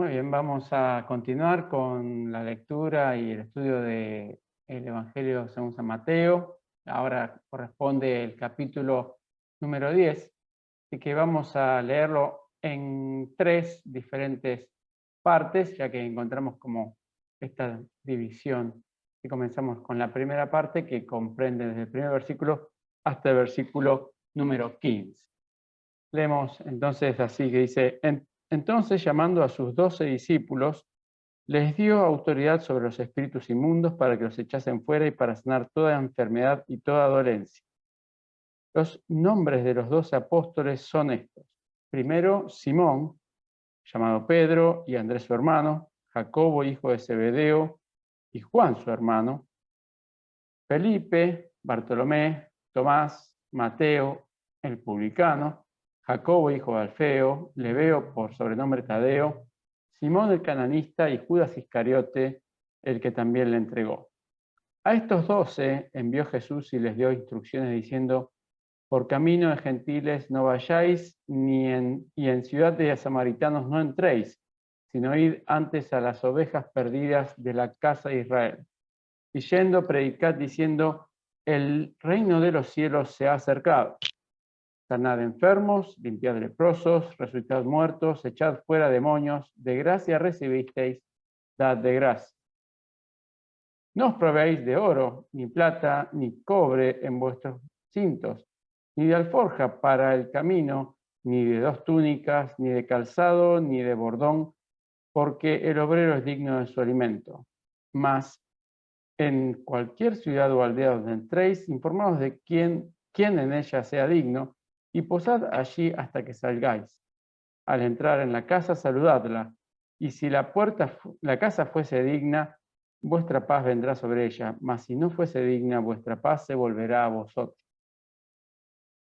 Muy bien, vamos a continuar con la lectura y el estudio del Evangelio según San Mateo. Ahora corresponde el capítulo número 10, y que vamos a leerlo en tres diferentes partes, ya que encontramos como esta división. Y comenzamos con la primera parte, que comprende desde el primer versículo hasta el versículo número 15. Leemos entonces así, que dice: Entonces, llamando a sus 12 discípulos, les dio autoridad sobre los espíritus inmundos para que los echasen fuera y para sanar toda enfermedad y toda dolencia. Los nombres de los 12 apóstoles son estos. Primero, Simón, llamado Pedro, y Andrés su hermano, Jacobo, hijo de Zebedeo, y Juan su hermano, Felipe, Bartolomé, Tomás, Mateo, el publicano, Jacobo, hijo de Alfeo, Lebeo, por sobrenombre Tadeo, Simón el cananista y Judas Iscariote, el que también le entregó. A estos 12 envió Jesús y les dio instrucciones diciendo: por camino de gentiles no vayáis, y en ciudad de samaritanos no entréis, sino id antes a las ovejas perdidas de la casa de Israel. Y yendo, predicad diciendo: el reino de los cielos se ha acercado. Sanad enfermos, limpiad leprosos, resucitad muertos, echad fuera demonios, de gracia recibisteis, dad de gracia. No os probéis de oro, ni plata, ni cobre en vuestros cintos, ni de alforja para el camino, ni de 2 túnicas, ni de calzado, ni de bordón, porque el obrero es digno de su alimento. Mas en cualquier ciudad o aldea donde entréis, informaos de quién en ella sea digno, y posad allí hasta que salgáis. Al entrar en la casa, saludadla, y si la casa fuese digna, vuestra paz vendrá sobre ella, mas si no fuese digna, vuestra paz se volverá a vosotros.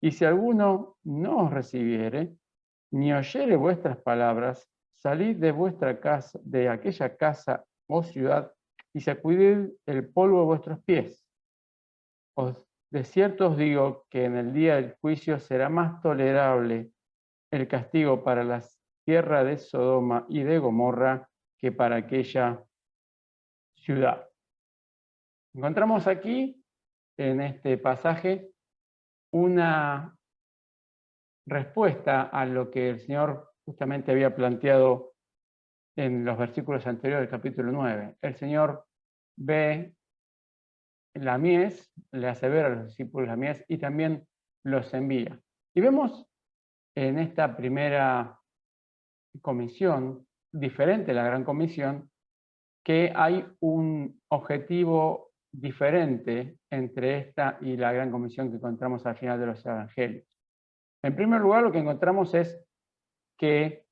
Y si alguno no os recibiere, ni oyere vuestras palabras, salid de vuestra casa, de aquella casa o ciudad, y sacudid el polvo de vuestros pies. De cierto os digo que en el día del juicio será más tolerable el castigo para la tierra de Sodoma y de Gomorra que para aquella ciudad. Encontramos aquí, en este pasaje, una respuesta a lo que el Señor justamente había planteado en los versículos anteriores del capítulo 9. El Señor ve la mies, le hace ver a los discípulos la mies y también los envía. Y vemos en esta primera comisión, diferente a la gran comisión, que hay un objetivo diferente entre esta y la gran comisión que encontramos al final de los evangelios. En primer lugar, lo que encontramos es que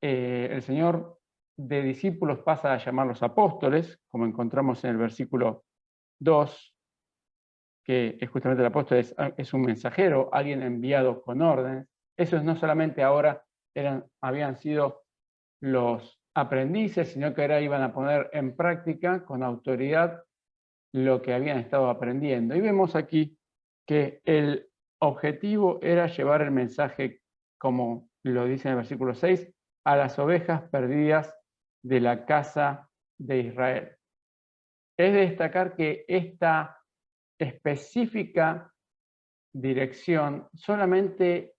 el Señor de discípulos pasa a llamarlos apóstoles, como encontramos en el versículo 2, que es justamente el apóstol es un mensajero, alguien enviado con órdenes. Esos no solamente ahora habían sido los aprendices, sino que ahora iban a poner en práctica con autoridad lo que habían estado aprendiendo. Y vemos aquí que el objetivo era llevar el mensaje, como lo dice en el versículo 6, a las ovejas perdidas de la casa de Israel. Es de destacar que esta específica dirección solamente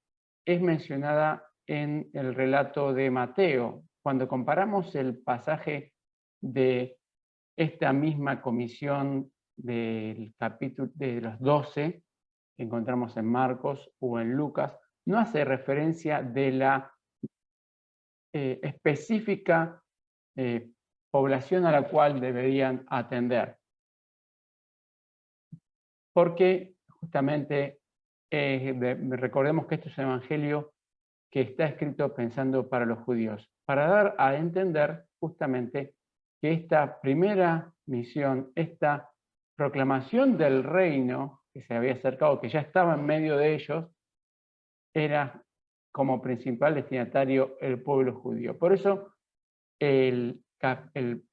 es mencionada en el relato de Mateo. Cuando comparamos el pasaje de esta misma comisión del capítulo de los 12 que encontramos en Marcos o en Lucas, no hace referencia de la específica población a la cual deberían atender. Porque justamente recordemos que esto es un evangelio que está escrito pensando para los judíos, para dar a entender justamente que esta primera misión, esta proclamación del reino que se había acercado, que ya estaba en medio de ellos, era como principal destinatario el pueblo judío. Por eso el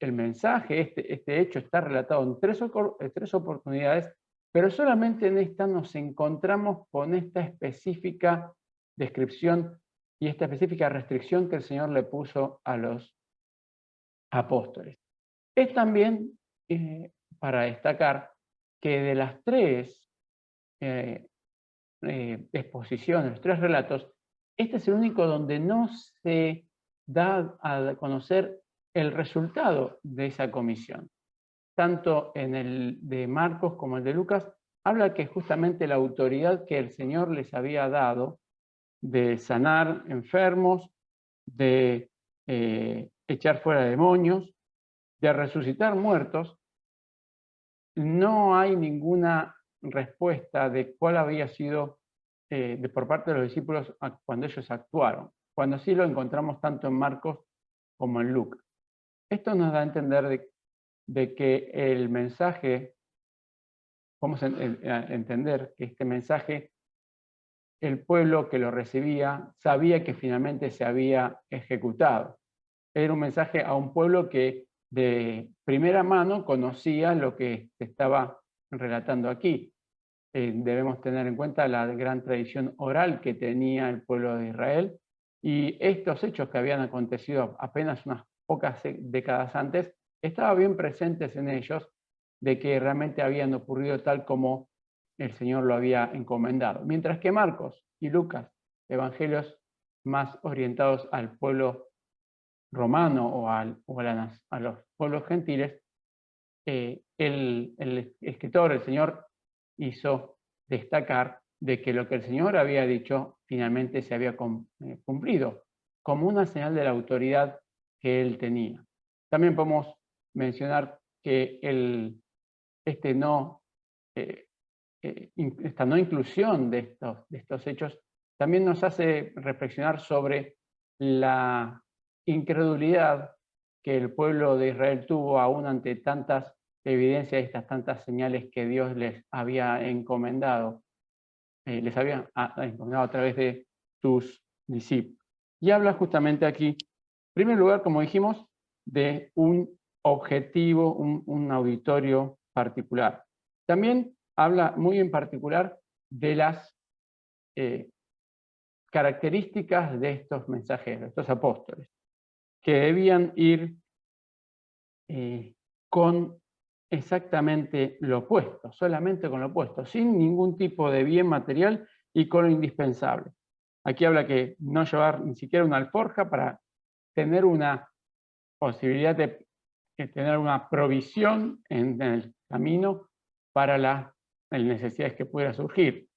mensaje, este hecho está relatado en tres oportunidades, pero solamente en esta nos encontramos con esta específica descripción y esta específica restricción que el Señor le puso a los apóstoles. Es también para destacar que de las tres exposiciones, los tres relatos, este es el único donde no se da a conocer el resultado de esa comisión. Tanto en el de Marcos como el de Lucas, habla que justamente la autoridad que el Señor les había dado de sanar enfermos, de echar fuera demonios, de resucitar muertos, no hay ninguna respuesta de cuál había sido por parte de los discípulos cuando ellos actuaron, cuando sí lo encontramos tanto en Marcos como en Lucas. Esto nos da a entender de que el mensaje, vamos a entender que este mensaje, el pueblo que lo recibía sabía que finalmente se había ejecutado. Era un mensaje a un pueblo que de primera mano conocía lo que se estaba relatando aquí. Debemos tener en cuenta la gran tradición oral que tenía el pueblo de Israel, y estos hechos que habían acontecido apenas unas pocas décadas antes estaban bien presentes en ellos, de que realmente habían ocurrido tal como el Señor lo había encomendado. Mientras que Marcos y Lucas, evangelios más orientados al pueblo romano o a los pueblos gentiles, el escritor, el Señor, hizo destacar de que lo que el Señor había dicho finalmente se había cumplido, como una señal de la autoridad que él tenía. También podemos mencionar que esta no inclusión de estos hechos también nos hace reflexionar sobre la incredulidad que el pueblo de Israel tuvo aún ante tantas evidencias, estas tantas señales que Dios les había encomendado, encomendado a través de sus discípulos. Y habla justamente aquí, en primer lugar, como dijimos, de un objetivo, un auditorio particular. También habla muy en particular de las características de estos mensajeros, estos apóstoles, que debían ir con exactamente lo opuesto, solamente con lo opuesto, sin ningún tipo de bien material y con lo indispensable. Aquí habla que no llevar ni siquiera una alforja para tener una posibilidad de tener una provisión en el camino para las necesidades que pudiera surgir.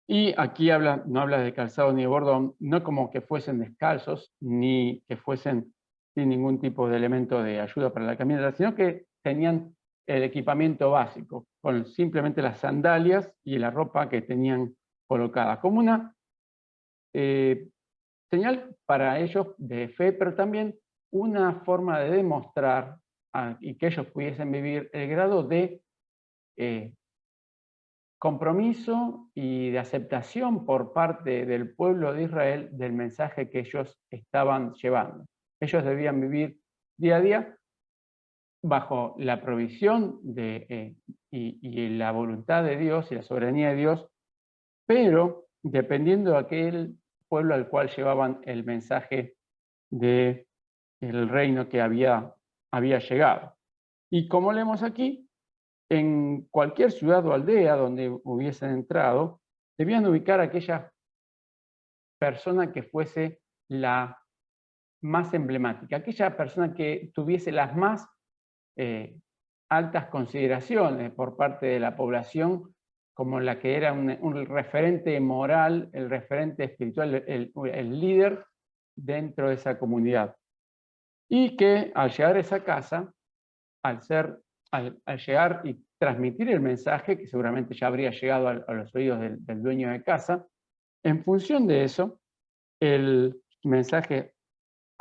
Y aquí no habla de calzado ni de bordón, no como que fuesen descalzos, ni que fuesen sin ningún tipo de elemento de ayuda para la caminata, sino que tenían el equipamiento básico, con simplemente las sandalias y la ropa que tenían colocada, como una señal para ellos de fe, pero también una forma de demostrar y que ellos pudiesen vivir el grado de compromiso y de aceptación por parte del pueblo de Israel del mensaje que ellos estaban llevando. Ellos debían vivir día a día bajo la provisión y la voluntad de Dios y la soberanía de Dios, pero dependiendo de aquel pueblo al cual llevaban el mensaje del reino que había llegado. Y como leemos aquí, en cualquier ciudad o aldea donde hubiesen entrado, debían ubicar a aquella persona que fuese la más emblemática, aquella persona que tuviese las más altas consideraciones por parte de la población, como la que era un referente moral, el referente espiritual, el líder dentro de esa comunidad. Y que al llegar a esa casa, al llegar y transmitir el mensaje, que seguramente ya habría llegado a los oídos del dueño de casa, en función de eso, el mensaje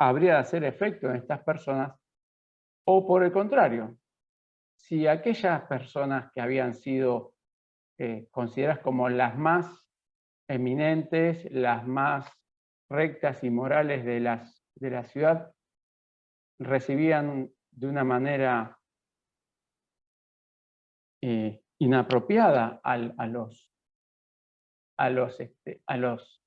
habría de hacer efecto en estas personas, o por el contrario, si aquellas personas que habían sido consideradas como las más eminentes, las más rectas y morales de la ciudad, recibían de una manera inapropiada a los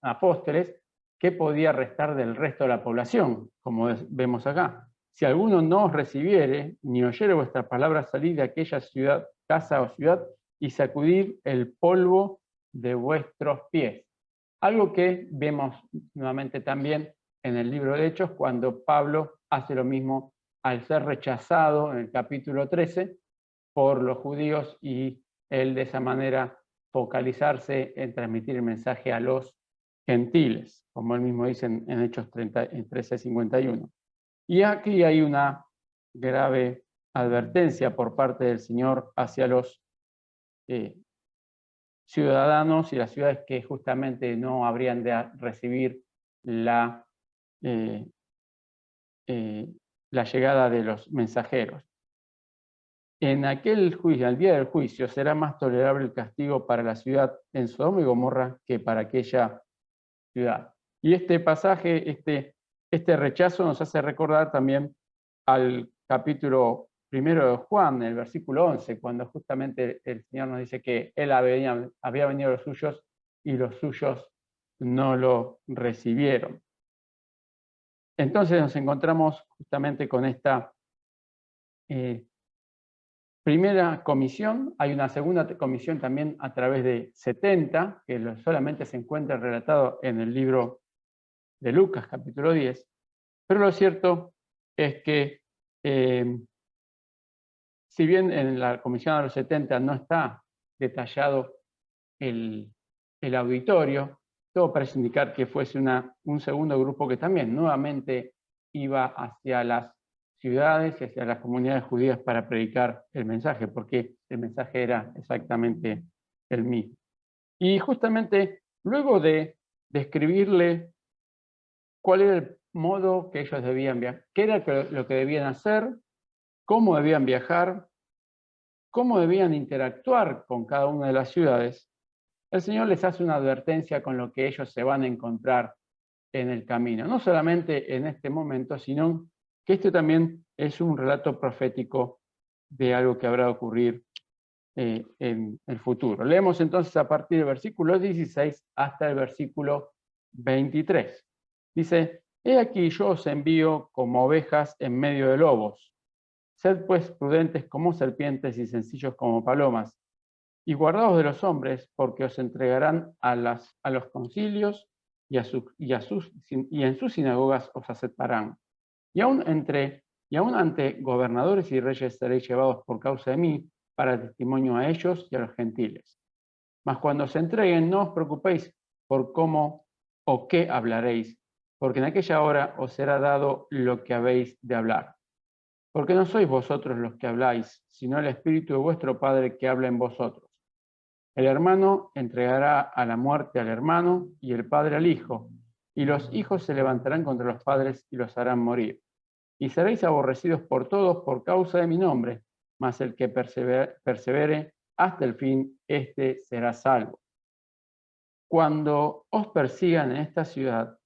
apóstoles, ¿qué podía restar del resto de la población? Como vemos acá. si alguno no os recibiere, ni oyere vuestra palabra, salid de aquella ciudad, casa o ciudad, y sacudid el polvo de vuestros pies. Algo que vemos nuevamente también en el libro de Hechos, cuando Pablo hace lo mismo al ser rechazado en el capítulo 13 por los judíos, y él de esa manera focalizarse en transmitir el mensaje a los gentiles, como él mismo dice en Hechos 13:51. Y aquí hay una grave advertencia por parte del Señor hacia los ciudadanos y las ciudades que justamente no habrían de recibir la llegada de los mensajeros. En aquel juicio, al día del juicio, será más tolerable el castigo para la ciudad en Sodoma y Gomorra que para aquella ciudad. Y este pasaje, este rechazo nos hace recordar también al capítulo 1 de Juan, el versículo 11, cuando justamente el Señor nos dice que Él había venido a los suyos y los suyos no lo recibieron. Entonces nos encontramos justamente con esta primera comisión. Hay una segunda comisión también a través de 70, que solamente se encuentra relatado en el libro de Lucas, capítulo 10. Pero lo cierto es que, si bien en la comisión de los 70 no está detallado el auditorio, todo parece indicar que fuese un segundo grupo que también nuevamente iba hacia las ciudades y hacia las comunidades judías para predicar el mensaje, porque el mensaje era exactamente el mismo. Y justamente luego de describirle cuál era el modo que ellos debían viajar, qué era lo que debían hacer, cómo debían viajar, cómo debían interactuar con cada una de las ciudades, el Señor les hace una advertencia con lo que ellos se van a encontrar en el camino. No solamente en este momento, sino que esto también es un relato profético de algo que habrá de ocurrir en el futuro. Leemos entonces a partir del versículo 16 hasta el versículo 23. Dice: «He aquí yo os envío como ovejas en medio de lobos. Sed pues prudentes como serpientes y sencillos como palomas. Y guardaos de los hombres, porque os entregarán a los concilios y en sus sinagogas os aceptarán. Y aún ante gobernadores y reyes seréis llevados por causa de mí, para testimonio a ellos y a los gentiles. Mas cuando os entreguen, no os preocupéis por cómo o qué hablaréis, porque en aquella hora os será dado lo que habéis de hablar. Porque no sois vosotros los que habláis, sino el Espíritu de vuestro Padre que habla en vosotros. El hermano entregará a la muerte al hermano y el padre al hijo, y los hijos se levantarán contra los padres y los harán morir. Y seréis aborrecidos por todos por causa de mi nombre, mas el que persevere hasta el fin, éste será salvo. Cuando os persigan en esta ciudad,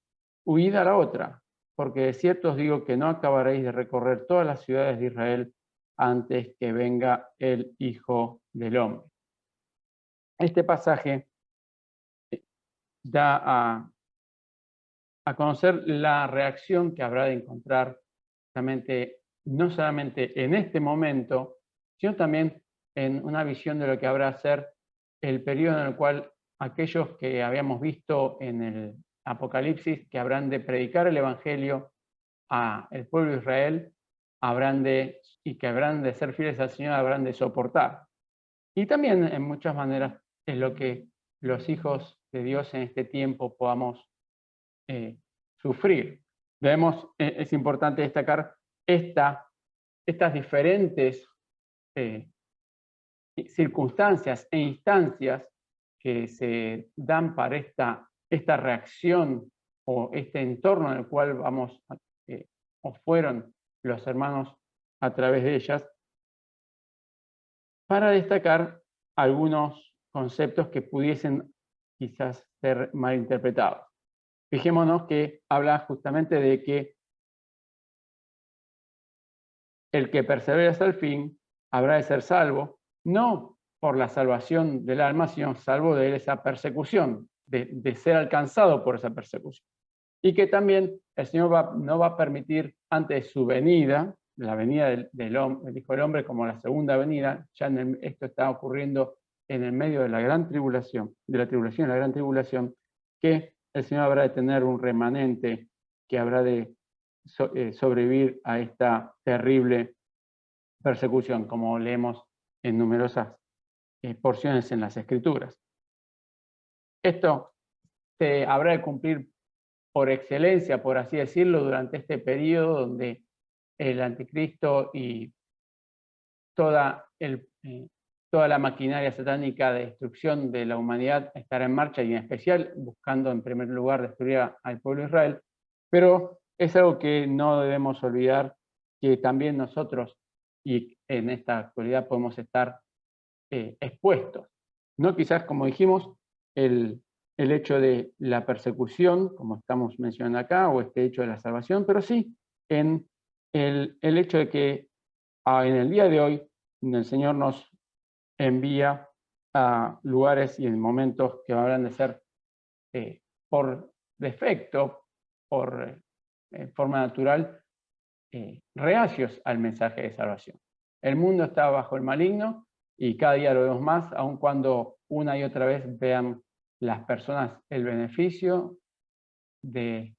huid a la otra, porque de cierto os digo que no acabaréis de recorrer todas las ciudades de Israel antes que venga el Hijo del Hombre». Este pasaje da a conocer la reacción que habrá de encontrar no solamente en este momento, sino también en una visión de lo que habrá de ser el periodo en el cual aquellos que habíamos visto en el Apocalipsis, que habrán de predicar el Evangelio al pueblo de Israel, y que habrán de ser fieles al Señor, habrán de soportar. Y también en muchas maneras es lo que los hijos de Dios en este tiempo podamos sufrir. Es importante destacar estas diferentes circunstancias e instancias que se dan para esta reacción o este entorno en el cual o fueron los hermanos a través de ellas, para destacar algunos conceptos que pudiesen quizás ser malinterpretados. Fijémonos que habla justamente de que el que persevera hasta el fin habrá de ser salvo, no por la salvación del alma, sino salvo de esa persecución, de ser alcanzado por esa persecución. y que también el Señor no va a permitir antes de su venida, la venida del Hijo del Hombre como la segunda venida, ya esto está ocurriendo en el medio de la gran tribulación, de la tribulación y la gran tribulación, que el Señor habrá de tener un remanente que habrá de sobrevivir a esta terrible persecución, como leemos en numerosas porciones en las Escrituras. Esto se habrá de cumplir por excelencia, por así decirlo, durante este periodo donde el anticristo y toda la maquinaria satánica de destrucción de la humanidad estará en marcha, y en especial buscando en primer lugar destruir al pueblo de Israel. Pero es algo que no debemos olvidar, que también nosotros y en esta actualidad podemos estar expuestos. No quizás, como dijimos, el hecho de la persecución, como estamos mencionando acá, o este hecho de la salvación, pero sí en el hecho de que en el día de hoy el Señor nos envía a lugares y en momentos que habrán de ser por defecto, por forma natural, reacios al mensaje de salvación. El mundo está bajo el maligno y cada día lo vemos más, aun cuando una y otra vez vean las personas el beneficio del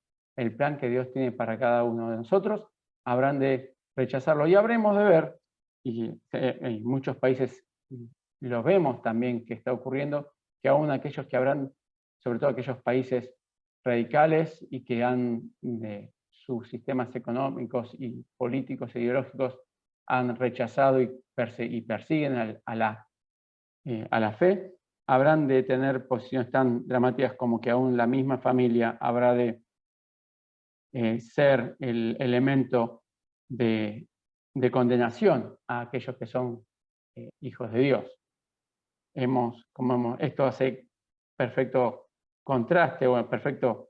plan que Dios tiene para cada uno de nosotros, habrán de rechazarlo. Y habremos de ver, y en muchos países lo vemos también que está ocurriendo, que aún aquellos que habrán, sobre todo aquellos países radicales y que han sus sistemas económicos y políticos e ideológicos han rechazado y persiguen a la fe, habrán de tener posiciones tan dramáticas como que aún la misma familia habrá de ser el elemento de condenación a aquellos que son hijos de Dios. Esto hace perfecto contraste o perfecto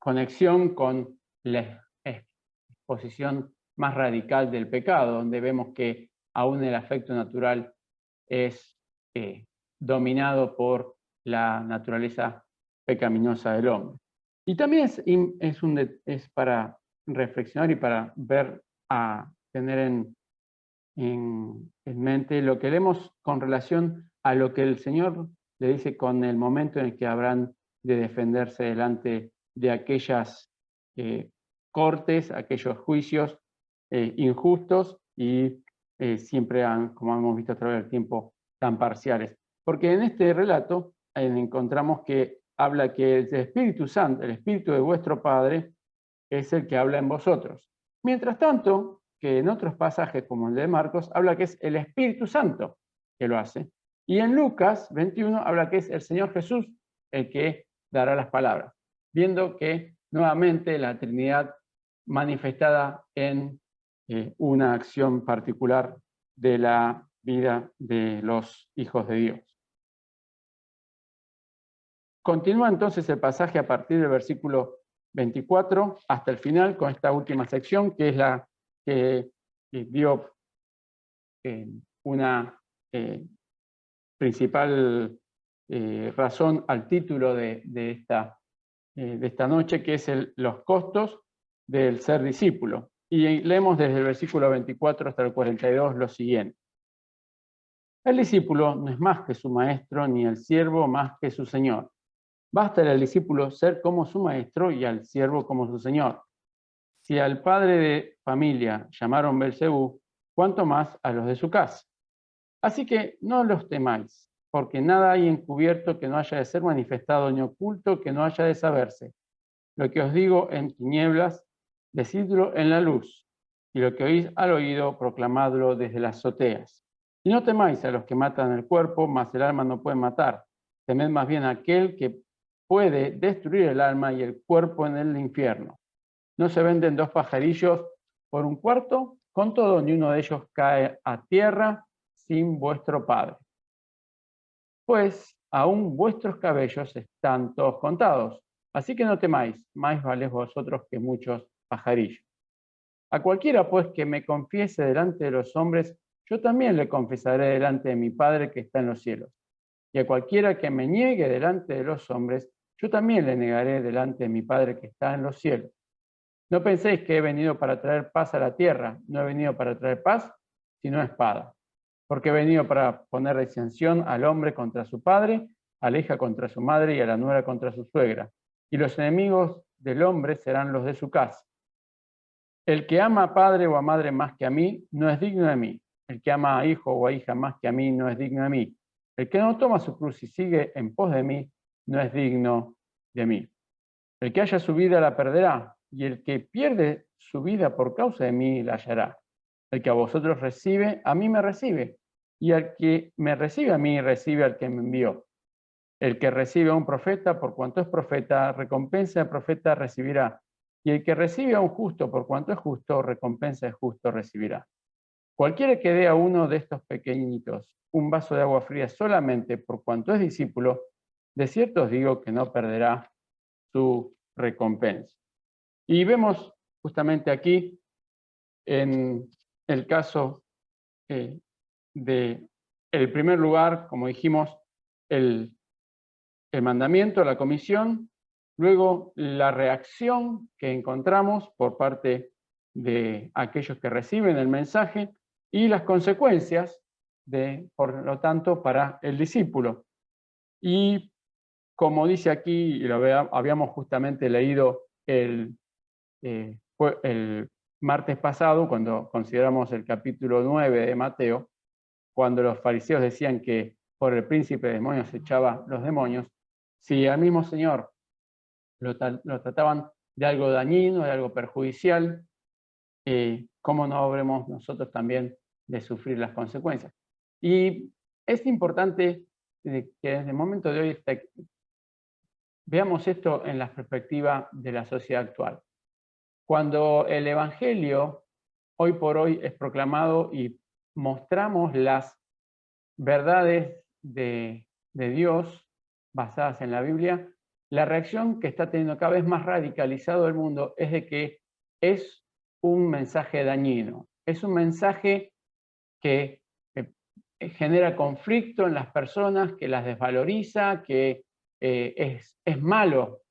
conexión con la exposición más radical del pecado, donde vemos que aún el afecto natural es dominado por la naturaleza pecaminosa del hombre. Y también es para reflexionar y para ver, a tener en mente lo que leemos con relación a lo que el Señor le dice con el momento en el que habrán de defenderse delante de aquellas cortes, aquellos juicios injustos y siempre como hemos visto a través del tiempo, tan parciales. Porque en este relato encontramos que habla que el Espíritu Santo, el Espíritu de vuestro Padre, es el que habla en vosotros. Mientras tanto, que en otros pasajes, como el de Marcos, habla que es el Espíritu Santo que lo hace. Y en Lucas 21 habla que es el Señor Jesús el que dará las palabras, viendo que nuevamente la Trinidad manifestada en una acción particular de la vida de los hijos de Dios. Continúa entonces el pasaje a partir del versículo 24 hasta el final con esta última sección, que es la que dio una principal razón al título de esta noche, que es los costos del ser discípulo. Y leemos desde el versículo 24 hasta el 42 lo siguiente. El discípulo no es más que su maestro, ni el siervo más que su señor. Basta al discípulo ser como su maestro y al siervo como su señor. Si al padre de familia llamaron Belcebú, cuánto más a los de su casa. Así que no los temáis, porque nada hay encubierto que no haya de ser manifestado, ni oculto que no haya de saberse. Lo que os digo en tinieblas, decidlo en la luz, y lo que oís al oído, proclamadlo desde las azoteas. Y no temáis a los que matan el cuerpo, mas el alma no puede matar. Temed más bien a aquel que puede destruir el alma y el cuerpo en el infierno. No se venden dos pajarillos por un cuarto, con todo ni uno de ellos cae a tierra sin vuestro Padre. Pues aún vuestros cabellos están todos contados, así que no temáis, más valéis vosotros que muchos pajarillos. A cualquiera pues que me confiese delante de los hombres, yo también le confesaré delante de mi Padre que está en los cielos. Y a cualquiera que me niegue delante de los hombres, yo también le negaré delante de mi Padre que está en los cielos. No penséis que he venido para traer paz a la tierra, no he venido para traer paz, sino espada. Porque he venido para poner disensión al hombre contra su padre, a la hija contra su madre y a la nuera contra su suegra. Y los enemigos del hombre serán los de su casa. El que ama a padre o a madre más que a mí, no es digno de mí. El que ama a hijo o a hija más que a mí, no es digno de mí. El que no toma su cruz y sigue en pos de mí, no es digno de mí. El que haya su vida la perderá, y el que pierde su vida por causa de mí la hallará. El que a vosotros recibe, a mí me recibe, y al que me recibe a mí, recibe al que me envió. El que recibe a un profeta, por cuanto es profeta, recompensa de profeta recibirá. Y el que recibe a un justo, por cuanto es justo, recompensa de justo recibirá. Cualquiera que dé a uno de estos pequeñitos un vaso de agua fría solamente por cuanto es discípulo, de cierto os digo que no perderá su recompensa. Y vemos justamente aquí, en el caso de el primer lugar, como dijimos, el mandamiento, la comisión, luego la reacción que encontramos por parte de aquellos que reciben el mensaje y las consecuencias, por lo tanto, para el discípulo. Y como dice aquí, y lo habíamos justamente leído el martes pasado, cuando consideramos el capítulo 9 de Mateo, cuando los fariseos decían que por el príncipe de demonios echaba los demonios, si al mismo Señor lo trataban de algo dañino, de algo perjudicial, ¿cómo no habremos nosotros también de sufrir las consecuencias? Y es importante que desde el momento de hoy veamos esto en la perspectiva de la sociedad actual. Cuando el Evangelio hoy por hoy es proclamado y mostramos las verdades de Dios basadas en la Biblia, la reacción que está teniendo cada vez más radicalizado el mundo es de que es un mensaje dañino, es un mensaje que genera conflicto en las personas, que las desvaloriza, que es malo,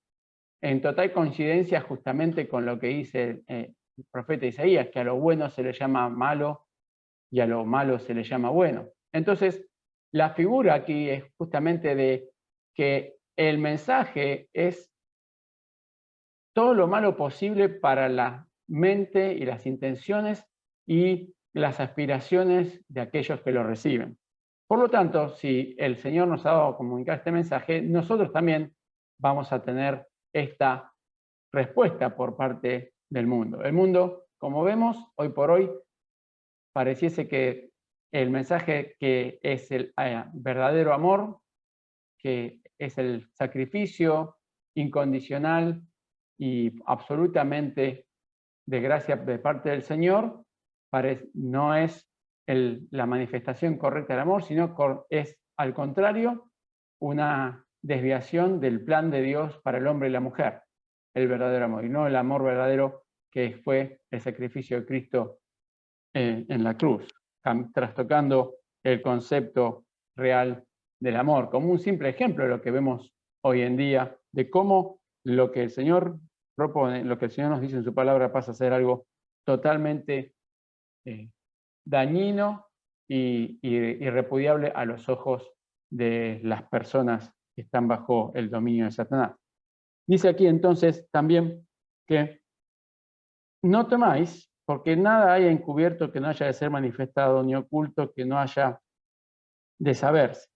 en total coincidencia justamente con lo que dice el profeta Isaías, que a lo bueno se le llama malo y a lo malo se le llama bueno. Entonces, la figura aquí es justamente de que el mensaje es todo lo malo posible para la mente y las intenciones y las aspiraciones de aquellos que lo reciben. Por lo tanto, si el Señor nos ha dado a comunicar este mensaje, nosotros también vamos a tener esta respuesta por parte del mundo. El mundo, como vemos, hoy por hoy, pareciese que el mensaje que es el verdadero amor, que es el sacrificio incondicional y absolutamente de gracia de parte del Señor, no es la manifestación correcta del amor, sino es al contrario una desviación del plan de Dios para el hombre y la mujer, el verdadero amor, y no el amor verdadero que fue el sacrificio de Cristo en la cruz, trastocando el concepto real del amor, como un simple ejemplo de lo que vemos hoy en día, de cómo lo que el Señor propone, lo que el Señor nos dice en su palabra pasa a ser algo totalmente dañino y repudiable a los ojos de las personas que están bajo el dominio de Satanás. Dice aquí entonces también que no temáis, porque nada haya encubierto que no haya de ser manifestado, ni oculto que no haya de saberse.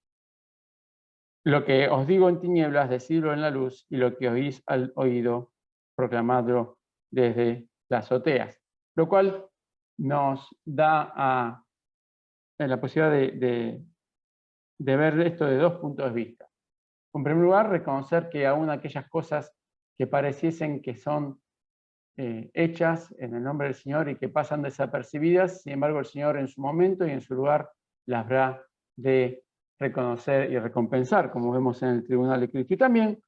Lo que os digo en tinieblas, decidlo en la luz, y lo que oís al oído, proclamadlo desde las azoteas. Lo cual nos da la posibilidad de ver esto de dos puntos de vista. En primer lugar, reconocer que aún aquellas cosas que pareciesen que son hechas en el nombre del Señor y que pasan desapercibidas, sin embargo el Señor en su momento y en su lugar las habrá de reconocer y recompensar, como vemos en el tribunal de Cristo. Y también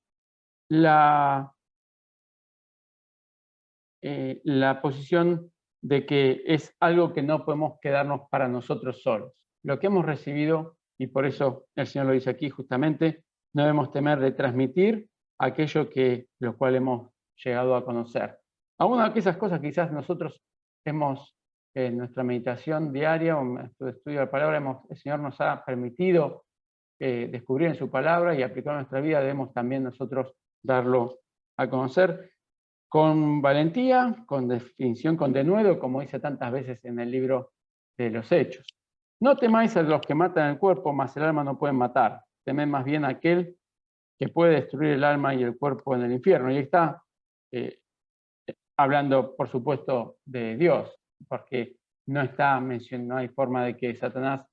la posición de que es algo que no podemos quedarnos para nosotros solos. Lo que hemos recibido, y por eso el Señor lo dice aquí justamente, no debemos temer de transmitir aquello que lo cual hemos llegado a conocer. Algunas de esas cosas quizás nosotros hemos, en nuestra meditación diaria o en nuestro estudio de la palabra, el Señor nos ha permitido descubrir en su palabra y aplicar en nuestra vida, debemos también nosotros darlo a conocer con valentía, con definición, con denuedo, como dice tantas veces en el libro de los Hechos. No temáis a los que matan el cuerpo, mas el alma no pueden matar. Temed más bien a aquel que puede destruir el alma y el cuerpo en el infierno. Y está hablando, por supuesto, de Dios, porque no está mencionado, no hay forma de que Satanás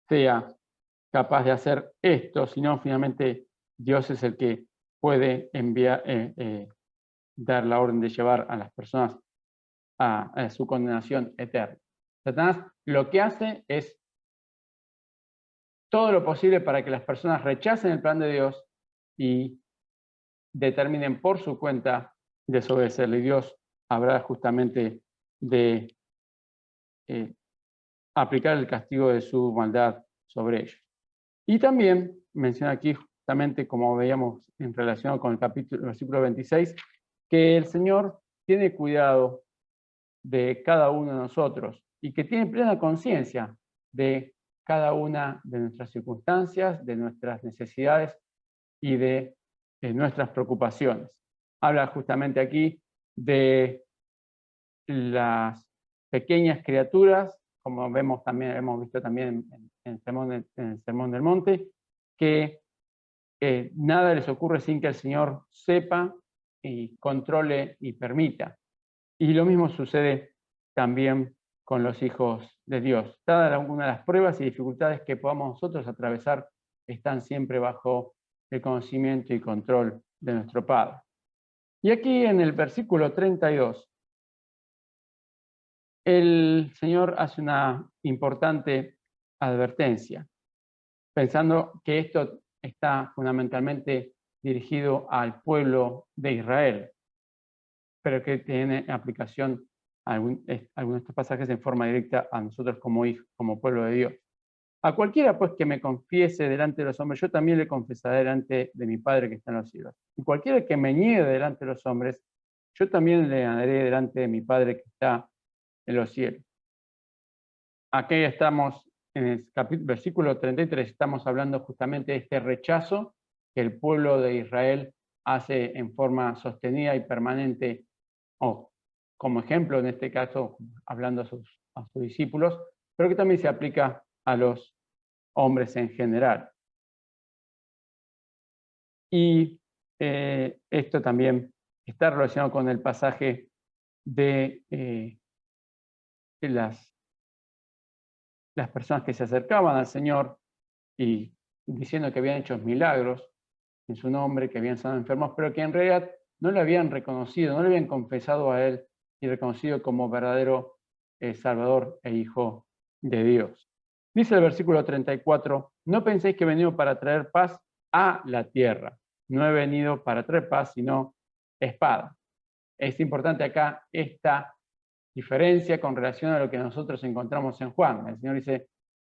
sea capaz de hacer esto, sino finalmente Dios es el que puede enviar, dar la orden de llevar a las personas a su condenación eterna. Satanás lo que hace es todo lo posible para que las personas rechacen el plan de Dios y determinen por su cuenta desobedecerle. Y Dios habrá justamente de aplicar el castigo de su maldad sobre ellos. Y también menciona aquí justamente, como veíamos en relación con el versículo 26, que el Señor tiene cuidado de cada uno de nosotros y que tiene plena conciencia de cada una de nuestras circunstancias, de nuestras necesidades y de nuestras preocupaciones. Habla justamente aquí de las pequeñas criaturas, como vemos también, hemos visto también en el Sermón del Monte, que nada les ocurre sin que el Señor sepa y controle y permita. Y lo mismo sucede también con los hijos de Dios. Cada una de las pruebas y dificultades que podamos nosotros atravesar están siempre bajo el conocimiento y control de nuestro Padre. Y aquí en el versículo 32, el Señor hace una importante advertencia, pensando que esto está fundamentalmente dirigido al pueblo de Israel, pero que tiene aplicación a algunos de estos pasajes en forma directa a nosotros como hijos, como pueblo de Dios. A cualquiera pues que me confiese delante de los hombres, yo también le confesaré delante de mi Padre que está en los cielos. Y cualquiera que me niegue delante de los hombres, yo también le haré delante de mi Padre que está en los cielos. Aquí estamos en el versículo 33, estamos hablando justamente de este rechazo que el pueblo de Israel hace en forma sostenida y permanente, o como ejemplo en este caso, hablando a sus discípulos, pero que también se aplica a los hombres en general. Y esto también está relacionado con el pasaje de las personas que se acercaban al Señor y diciendo que habían hecho milagros en su nombre, que habían sanado enfermos, pero que en realidad no le habían reconocido, no le habían confesado a Él y reconocido como verdadero Salvador e Hijo de Dios. Dice el versículo 34, no penséis que he venido para traer paz a la tierra. No he venido para traer paz, sino espada. Es importante acá esta diferencia con relación a lo que nosotros encontramos en Juan. El Señor dice,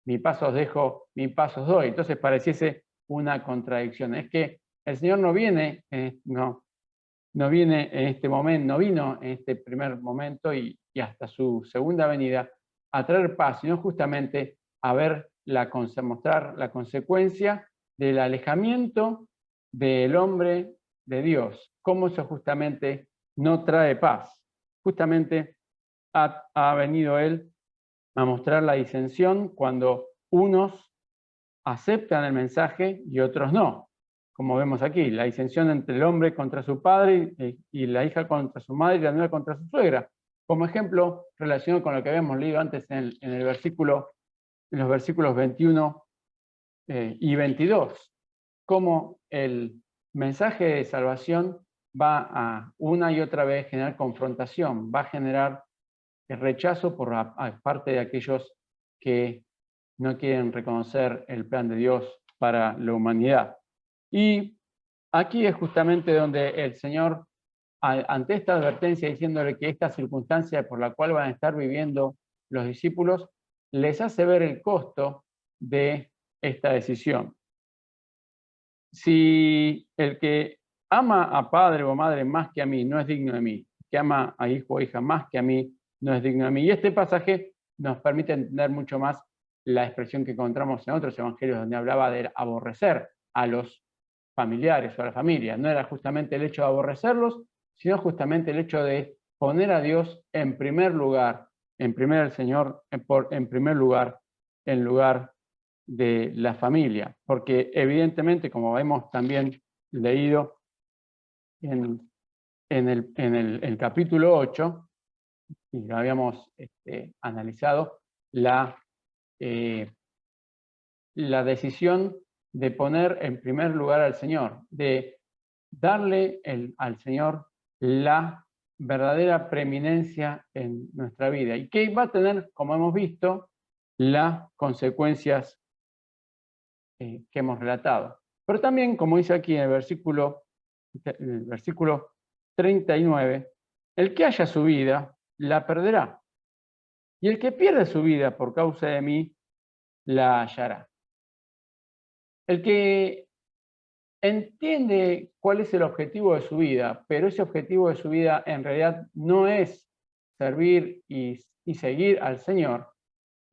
mi paz os dejo, mi paz os doy. Entonces pareciese una contradicción. Es que el Señor no viene, no viene en este momento, no vino en este primer momento y hasta su segunda venida a traer paz, sino justamente a mostrar la consecuencia del alejamiento del hombre de Dios. Cómo eso justamente no trae paz. Justamente ha venido Él a mostrar la disensión cuando unos aceptan el mensaje y otros no. Como vemos aquí, la disensión entre el hombre contra su padre y la hija contra su madre y la nuera contra su suegra. Como ejemplo, relacionado con lo que habíamos leído antes en los versículos 21 y 22, cómo el mensaje de salvación va a una y otra vez generar confrontación, va a generar el rechazo por parte de aquellos que no quieren reconocer el plan de Dios para la humanidad. Y aquí es justamente donde el Señor, ante esta advertencia diciéndole que esta circunstancia por la cual van a estar viviendo los discípulos, les hace ver el costo de esta decisión. Si el que ama a padre o madre más que a mí, no es digno de mí. Que ama a hijo o hija más que a mí, no es digno de mí. Y este pasaje nos permite entender mucho más la expresión que encontramos en otros evangelios donde hablaba de aborrecer a los familiares o a la familia. No era justamente el hecho de aborrecerlos, sino justamente el hecho de poner a Dios en primer lugar, en primer al Señor, en primer lugar, en lugar de la familia. Porque evidentemente, como hemos también leído en el capítulo 8, y lo habíamos analizado, eh, la decisión de poner en primer lugar al Señor, de darle al Señor la verdadera preeminencia en nuestra vida y que va a tener, como hemos visto, las consecuencias que hemos relatado. Pero también, como dice aquí en el versículo 39, el que haya su vida, la perderá. Y el que pierde su vida por causa de mí, la hallará. El que entiende cuál es el objetivo de su vida, pero ese objetivo de su vida en realidad no es servir y seguir al Señor,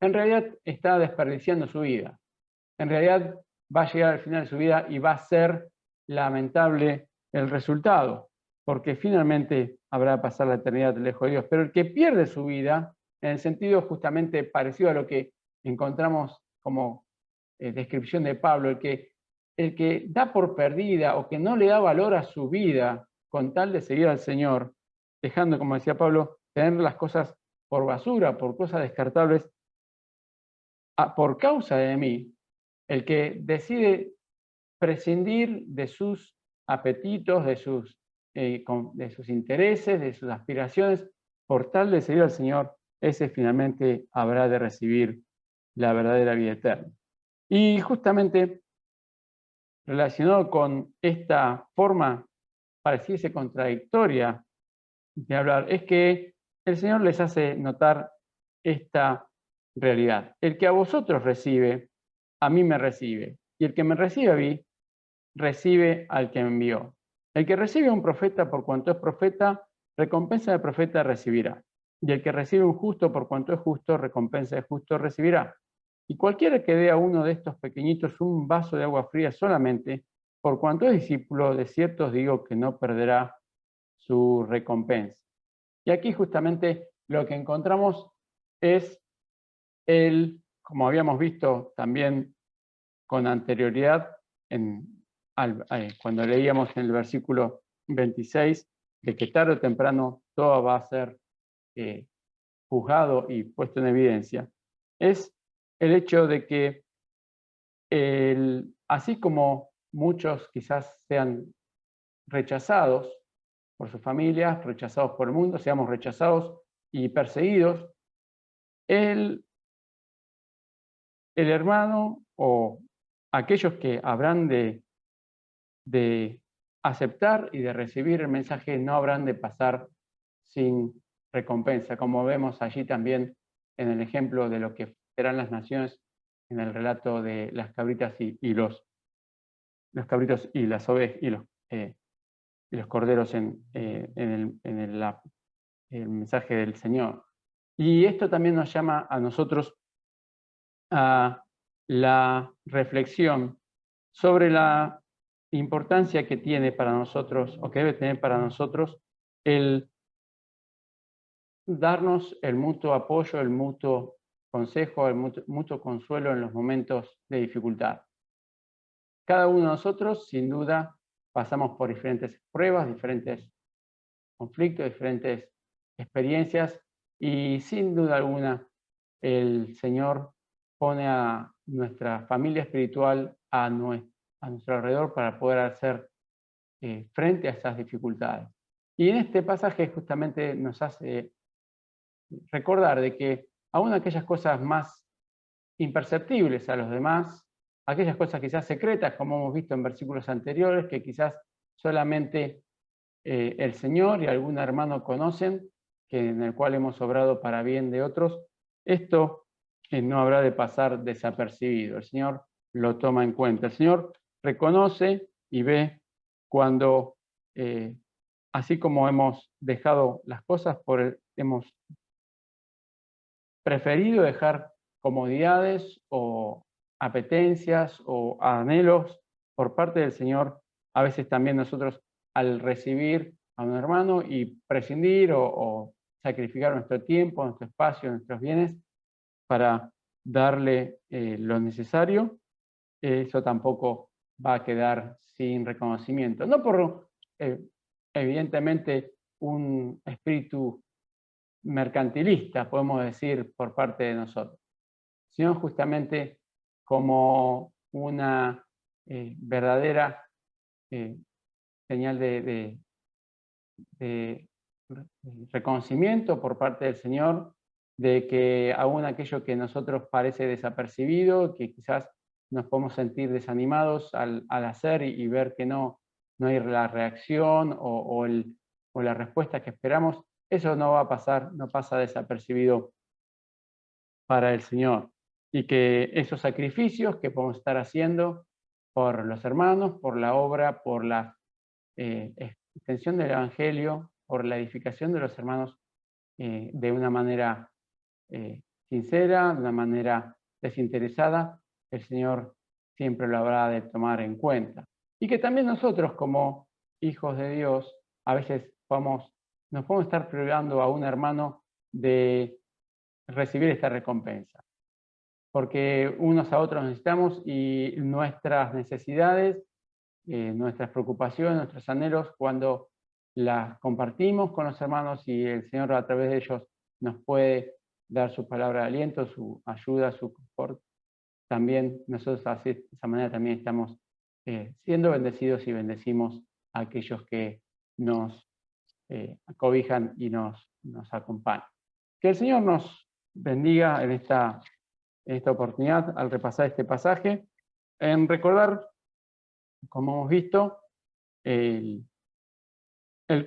en realidad está desperdiciando su vida. En realidad va a llegar al final de su vida y va a ser lamentable el resultado, porque finalmente habrá de pasar la eternidad lejos de Dios. Pero el que pierde su vida, en el sentido justamente parecido a lo que encontramos como descripción de Pablo, el que da por perdida o que no le da valor a su vida con tal de seguir al Señor, dejando, como decía Pablo, tener las cosas por basura, por cosas descartables, por causa de mí, el que decide prescindir de sus apetitos, de sus intereses, de sus aspiraciones, por tal de seguir al Señor, ese finalmente habrá de recibir la verdadera vida eterna. Y justamente relacionado con esta forma, pareciese contradictoria de hablar, es que el Señor les hace notar esta realidad. El que a vosotros recibe, a mí me recibe. Y el que me recibe a mí, recibe al que me envió. El que recibe a un profeta por cuanto es profeta, recompensa del profeta recibirá. Y el que recibe a un justo por cuanto es justo, recompensa de justo recibirá. Y cualquiera que dé a uno de estos pequeñitos un vaso de agua fría solamente, por cuanto es discípulo, de cierto os digo que no perderá su recompensa. Y aquí justamente lo que encontramos es como habíamos visto también con anterioridad, cuando leíamos en el versículo 26, de que tarde o temprano todo va a ser juzgado y puesto en evidencia, es el hecho de que así como muchos quizás sean rechazados por sus familias, rechazados por el mundo, seamos rechazados y perseguidos, el hermano o aquellos que habrán de aceptar y de recibir el mensaje no habrán de pasar sin recompensa, como vemos allí también en el ejemplo de lo que serán las naciones en el relato de las cabritas y los cabritos y las ovejas y los corderos en el mensaje del Señor. Y esto también nos llama a nosotros a la reflexión sobre la importancia que tiene para nosotros, o que debe tener para nosotros, el darnos el mutuo apoyo, el mutuo consejo, el mutuo consuelo en los momentos de dificultad. Cada uno de nosotros, sin duda, pasamos por diferentes pruebas, diferentes conflictos, diferentes experiencias, y sin duda alguna el Señor pone a nuestra familia espiritual a nuestro alrededor para poder hacer frente a esas dificultades. Y en este pasaje justamente nos hace recordar de que aún aquellas cosas más imperceptibles a los demás, aquellas cosas quizás secretas, como hemos visto en versículos anteriores, que quizás solamente el Señor y algún hermano conocen, en el cual hemos obrado para bien de otros, esto no habrá de pasar desapercibido. El Señor lo toma en cuenta. El Señor reconoce y ve cuando así como hemos dejado las cosas, hemos preferido dejar comodidades o apetencias o anhelos por parte del Señor, a veces también nosotros al recibir a un hermano y prescindir o sacrificar nuestro tiempo, nuestro espacio, nuestros bienes para darle lo necesario, eso tampoco va a quedar sin reconocimiento. No por, evidentemente, un espíritu mercantilista, podemos decir, por parte de nosotros, sino justamente como una verdadera señal de reconocimiento por parte del Señor, de que aún aquello que a nosotros parece desapercibido, que quizás nos podemos sentir desanimados al hacer y ver que no hay la reacción o la respuesta que esperamos, eso no va a pasar, no pasa desapercibido para el Señor. Y que esos sacrificios que podemos estar haciendo por los hermanos, por la obra, por la extensión del Evangelio, por la edificación de los hermanos de una manera sincera, de una manera desinteresada, el Señor siempre lo habrá de tomar en cuenta. Y que también nosotros como hijos de Dios, a veces nos podemos estar privando a un hermano de recibir esta recompensa, porque unos a otros necesitamos y nuestras necesidades, nuestras preocupaciones, nuestros anhelos, cuando las compartimos con los hermanos y el Señor a través de ellos nos puede dar su palabra de aliento, su ayuda, su confort, también nosotros así, de esa manera también estamos siendo bendecidos y bendecimos a aquellos que nos acobijan y nos acompañan. Que el Señor nos bendiga en esta oportunidad al repasar este pasaje, en recordar, como hemos visto, el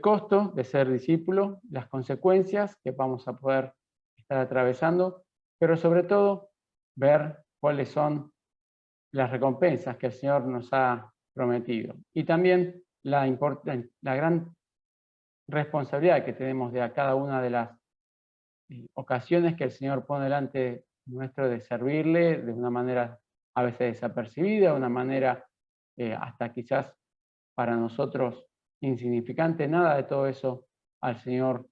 costo de ser discípulo, las consecuencias que vamos a poder estar atravesando, pero sobre todo ver cuáles son las recompensas que el Señor nos ha prometido. Y también la gran responsabilidad que tenemos de a cada una de las ocasiones que el Señor pone delante nuestro de servirle de una manera a veces desapercibida, de una manera hasta quizás para nosotros insignificante. Nada de todo eso al Señor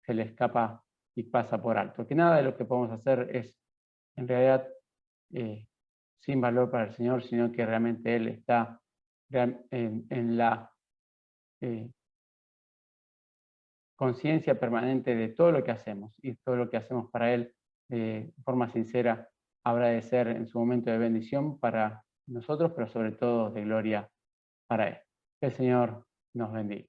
se le escapa y pasa por alto. Que nada de lo que podemos hacer es en realidad sin valor para el Señor, sino que realmente Él está en la conciencia permanente de todo lo que hacemos, y todo lo que hacemos para Él de forma sincera habrá de ser en su momento de bendición para nosotros, pero sobre todo de gloria para Él. Que el Señor nos bendiga.